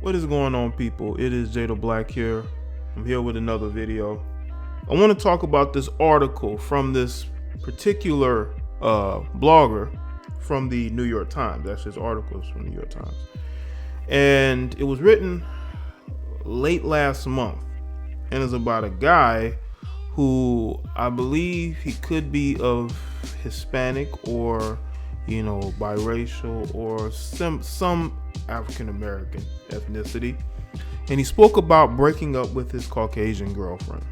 What is going on, people? It is Jaye the Black here. I'm here with another video. I want to talk about this article from this particular blogger from the New York Times. That's his articles from the New York Times. And it was written late last month. And it's about a guy who I believe he could be of Hispanic or, biracial or some African American ethnicity. And he spoke about breaking up with his Caucasian girlfriend.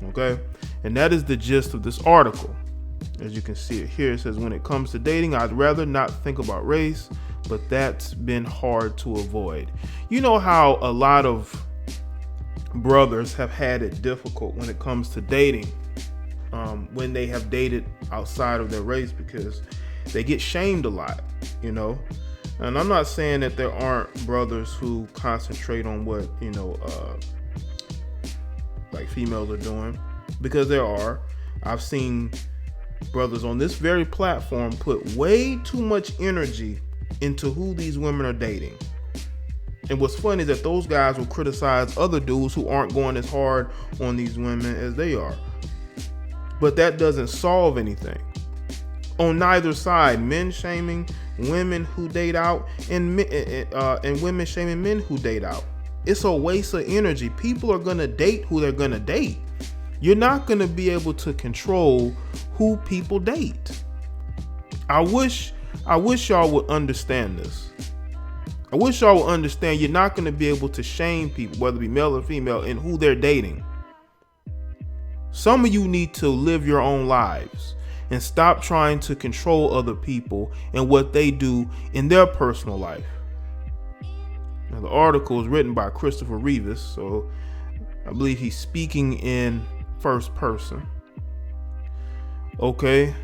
Okay. And that is the gist of this article. As you can see it here, it says, when it comes to dating, I'd rather not think about race, but that's been hard to avoid. You know how a lot of brothers have had it difficult when it comes to dating, when they have dated outside of their race, because they get shamed a lot, And I'm not saying that there aren't brothers who concentrate on what, like females are doing, because there are. I've seen brothers on this very platform put way too much energy into who these women are dating. And what's funny is that those guys will criticize other dudes who aren't going as hard on these women as they are. But that doesn't solve anything. On neither side, men shaming women who date out and women shaming men who date out. It's a waste of energy. People are gonna date who they're gonna date. You're not gonna be able to control who people date. I wish y'all would understand this. I wish y'all would understand you're not gonna be able to shame people, whether it be male or female, in who they're dating. Some of you need to live your own lives and stop trying to control other people and what they do in their personal life. Now, the article is written by Christopher Reeves, so I believe he's speaking in first person. Okay,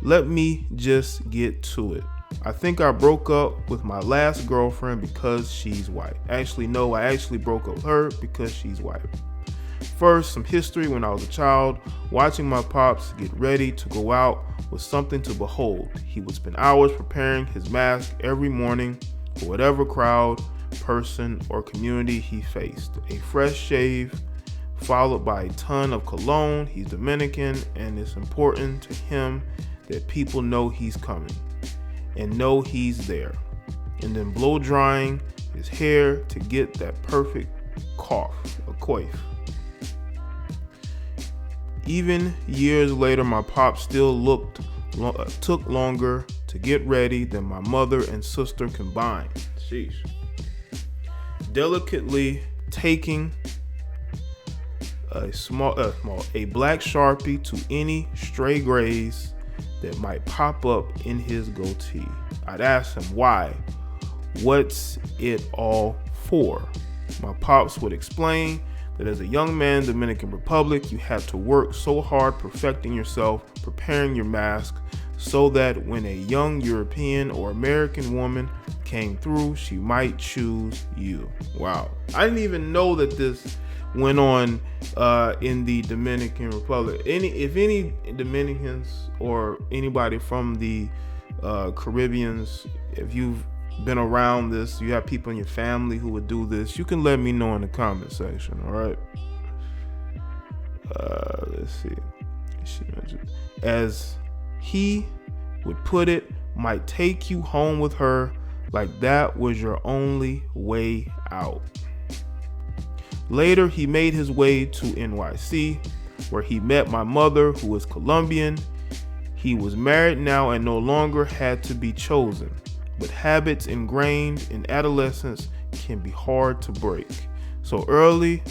let me just get to it. I think I broke up with my last girlfriend because she's white. Actually, no, I actually broke up with her because she's white. First, some history. When I was a child, watching my pops get ready to go out was something to behold. He would spend hours preparing his mask every morning for whatever crowd, person, or community he faced. A fresh shave, followed by a ton of cologne. He's Dominican, and it's important to him that people know he's coming and know he's there. And then blow drying his hair to get that perfect coif. Even years later, my pop still took longer to get ready than my mother and sister combined. Sheesh. Delicately taking a black Sharpie to any stray grays that might pop up in his goatee. I'd ask him why. What's it all for? My pops would explain that as a young man in the Dominican Republic, you had to work so hard perfecting yourself, preparing your mask, so that when a young European or American woman came through, she might choose you. Wow. I didn't even know that this went on in the Dominican Republic. If any Dominicans or anybody from the Caribbeans, if you've been around this, you have people in your family who would do this, you can let me know in the comment section. All right. Let's see. As he would put it, might take you home with her like that was your only way out. Later, he made his way to NYC, where he met my mother, who was Colombian. He was married now and no longer had to be chosen. But habits ingrained in adolescence can be hard to break. So early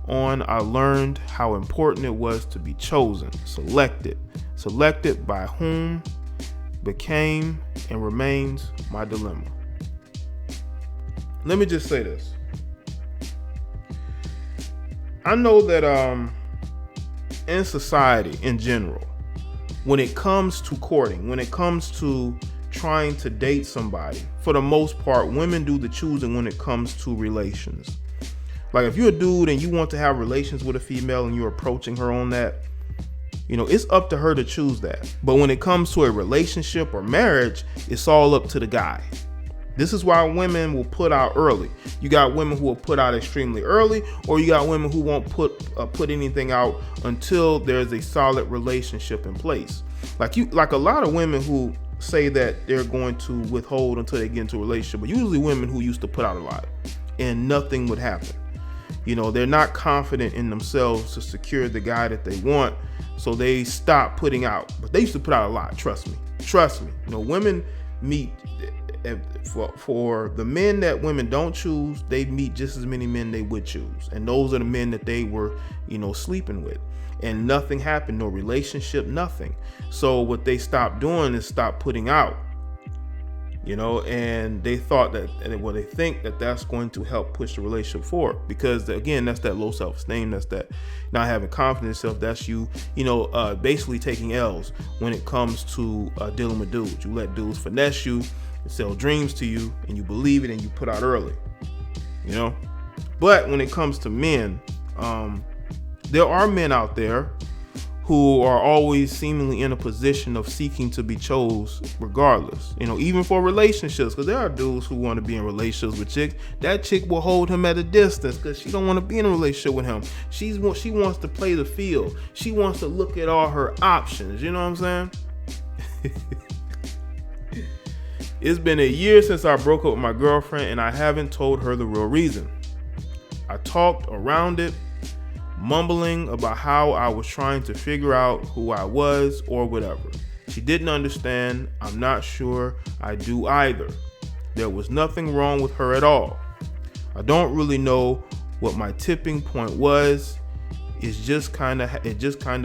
on, I learned how important it was to be chosen, selected by whom became and remains my dilemma. Let me just say this. I know that in society in general, when it comes to courting, when it comes to trying to date somebody, for the most part, women do the choosing when it comes to relations. Like if you're a dude and you want to have relations with a female and you're approaching her on that, it's up to her to choose that. But when it comes to a relationship or marriage, it's all up to the guy. This is why women will put out early. You got women who will put out extremely early, or you got women who won't put anything out until there's a solid relationship in place. Like a lot of women who say that they're going to withhold until they get into a relationship, but usually women who used to put out a lot and nothing would happen. You know, they're not confident in themselves to secure the guy that they want, so they stop putting out. But they used to put out a lot. Trust me. You know, women meet for the men that women don't choose. They meet just as many men they would choose, and those are the men that they were, you know, sleeping with, and nothing happened, no relationship, nothing. So what they stopped doing is stop putting out. You know, and they thought that, they think that that's going to help push the relationship forward, because again, that's that low self-esteem, that's that not having confidence in yourself, that's you know, basically taking L's when it comes to dealing with dudes. You let dudes finesse you and sell dreams to you, and you believe it, and you put out early, you know. But when it comes to men, there are men out there who are always seemingly in a position of seeking to be chose regardless, you know, even for relationships, because there are dudes who want to be in relationships with chicks. That chick will hold him at a distance because she don't want to be in a relationship with him. She wants to play the field. She wants to look at all her options. You know what I'm saying? It's been a year since I broke up with my girlfriend, and I haven't told her the real reason. I talked around it, mumbling about how I was trying to figure out who I was or whatever. She didn't understand. I'm not sure I do either. There was nothing wrong with her at all. I don't really know what my tipping point was. It just kind of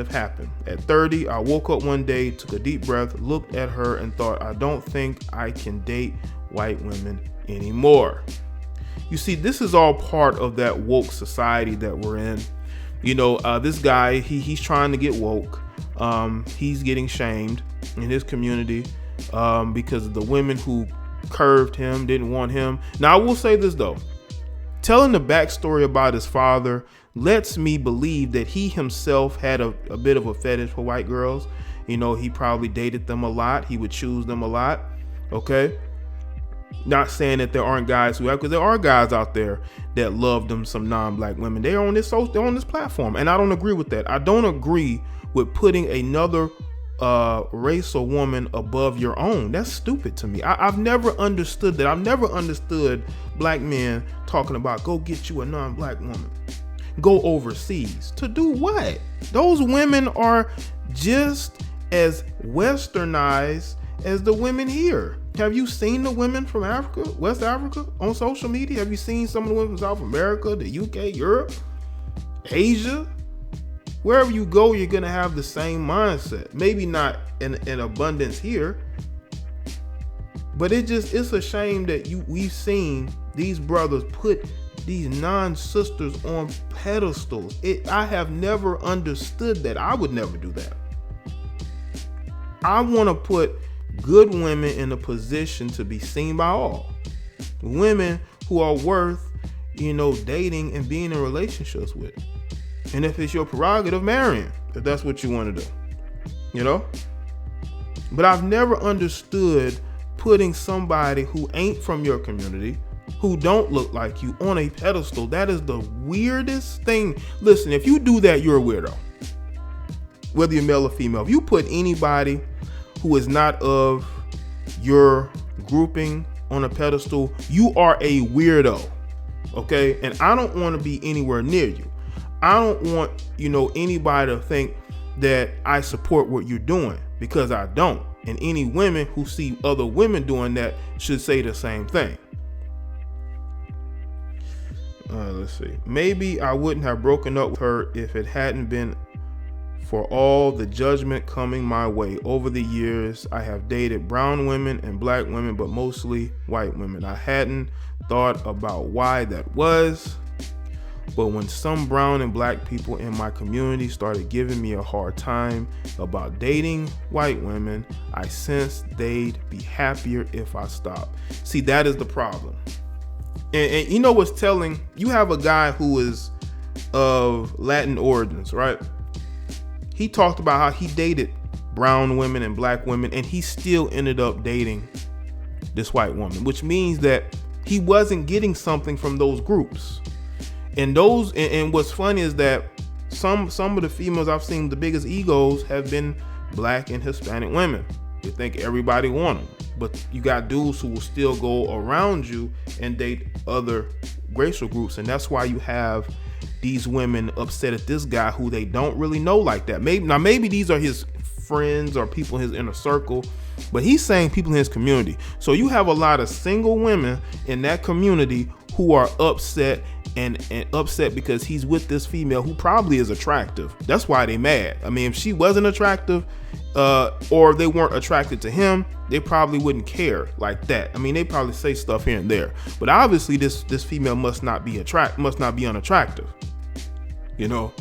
happened. At 30, I woke up one day, took a deep breath, looked at her, and thought, I don't think I can date white women anymore. You see, this is all part of that woke society that we're in. You know, this guy, he's trying to get woke. He's getting shamed in his community because of the women who curved him, didn't want him. Now, I will say this, though. Telling the backstory about his father lets me believe that he himself had a bit of a fetish for white girls. You know, he probably dated them a lot. He would choose them a lot. Okay. Not saying that there aren't guys who have, because there are guys out there that love them some non-black women. They're on this platform, and I don't agree with that. I don't agree with putting another race or woman above your own. That's stupid to me. I've never understood that. I've never understood black men talking about go get you a non-black woman, go overseas to do what? Those women are just as westernized as the women here. Have you seen the women from Africa, West Africa on social media? Have you seen some of the women from South America, the UK, Europe, Asia? Wherever you go, you're going to have the same mindset. Maybe not in abundance here, but it's a shame that we've seen these brothers put these non-sisters on pedestals. I have never understood that. I would never do that. I want to put good women in a position to be seen by all. Women who are worth, you know, dating and being in relationships with. And if it's your prerogative, marrying, if that's what you want to do, you know? But I've never understood putting somebody who ain't from your community, who don't look like you, on a pedestal. That is the weirdest thing. Listen, if you do that, you're a weirdo. Whether you're male or female. If you put anybody who is not of your grouping on a pedestal, you are a weirdo. Okay? And I don't want to be anywhere near you. I don't want, you know, anybody to think that I support what you're doing, because I don't. And any women who see other women doing that should say the same thing. Let's see. Maybe I wouldn't have broken up with her if it hadn't been for all the judgment coming my way. Over the years, I have dated brown women and black women, but mostly white women. I hadn't thought about why that was. But when some brown and black people in my community started giving me a hard time about dating white women, I sensed they'd be happier if I stopped. See, that is the problem. And you know what's telling? You have a guy who is of Latin origins, right? He talked about how he dated brown women and black women, and he still ended up dating this white woman, which means that he wasn't getting something from those groups. And what's funny is that some of the females I've seen, the biggest egos have been Black and Hispanic women. They think everybody want them, but you got dudes who will still go around you and date other racial groups, and that's why you have these women upset at this guy who they don't really know like that. Maybe these are his friends or people in his inner circle, but he's saying people in his community. So you have a lot of single women in that community who are upset and upset because he's with this female who probably is attractive. That's why they mad. I mean, if she wasn't attractive, or they weren't attracted to him, they probably wouldn't care like that. I mean, they probably say stuff here and there, but obviously this female must not be unattractive, you know.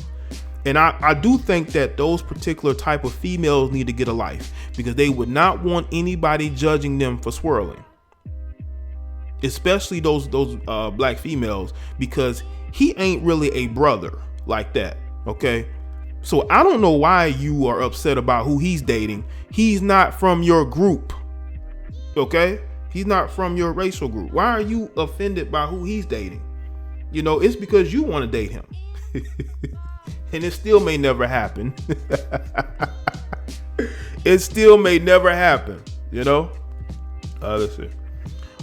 And I do think that those particular type of females need to get a life, because they would not want anybody judging them for swirling, especially those Black females, because he ain't really a brother like that. Okay, so I don't know why you are upset about who he's dating. He's not from your group. Okay, he's not from your racial group. Why are you offended by who he's dating? You know, it's because you want to date him. And it still may never happen. It still may never happen, you know. Let's see.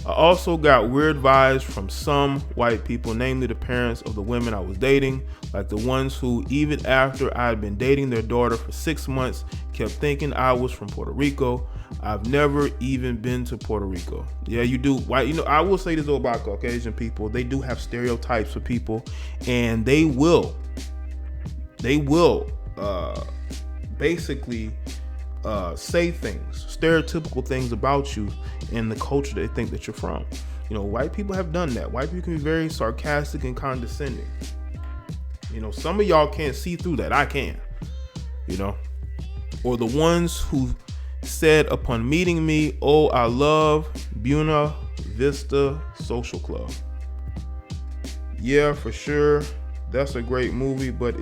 I also got weird vibes from some white people, namely the parents of the women I was dating, like the ones who, even after I had been dating their daughter for 6 months, kept thinking I was from Puerto Rico. I've never even been to Puerto Rico. Yeah, you do. White, you know, I will say this though about Caucasian people. They do have stereotypes for people, and they will basically say things, stereotypical things about you in the culture they think that you're from. You know, white people have done that. White people can be very sarcastic and condescending. You know, some of y'all can't see through that. I can. You know, or the ones who said upon meeting me, "Oh, I love Buena Vista Social Club." Yeah, for sure. That's a great movie, but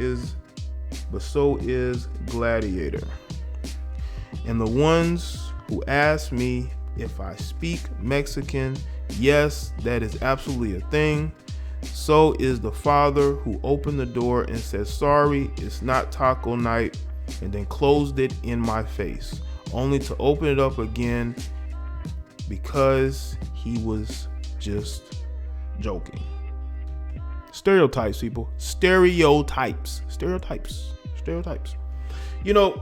so is Gladiator. And the ones who ask me if I speak Mexican, yes, that is absolutely a thing. So is the father who opened the door and said, "Sorry, it's not taco night," and then closed it in my face, only to open it up again because he was just joking. Stereotypes, people. Stereotypes. You know,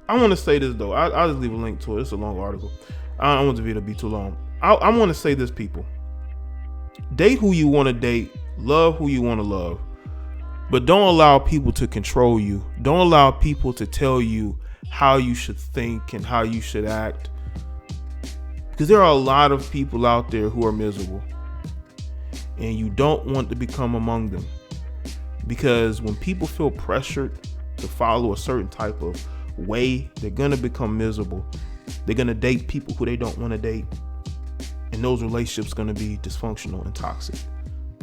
I want to say this though. I'll just leave a link to it. It's a long article. I don't want the video to be too long. I want to say this, people. Date who you want to date. Love who you want to love. But don't allow people to control you. Don't allow people to tell you how you should think and how you should act. Because there are a lot of people out there who are miserable. And you don't want to become among them. Because when people feel pressured to follow a certain type of way, they're going to become miserable. They're going to date people who they don't want to date. And those relationships are going to be dysfunctional and toxic.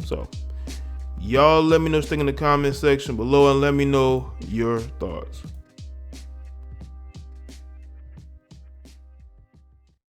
So, y'all let me know what you think in the comment section below and let me know your thoughts.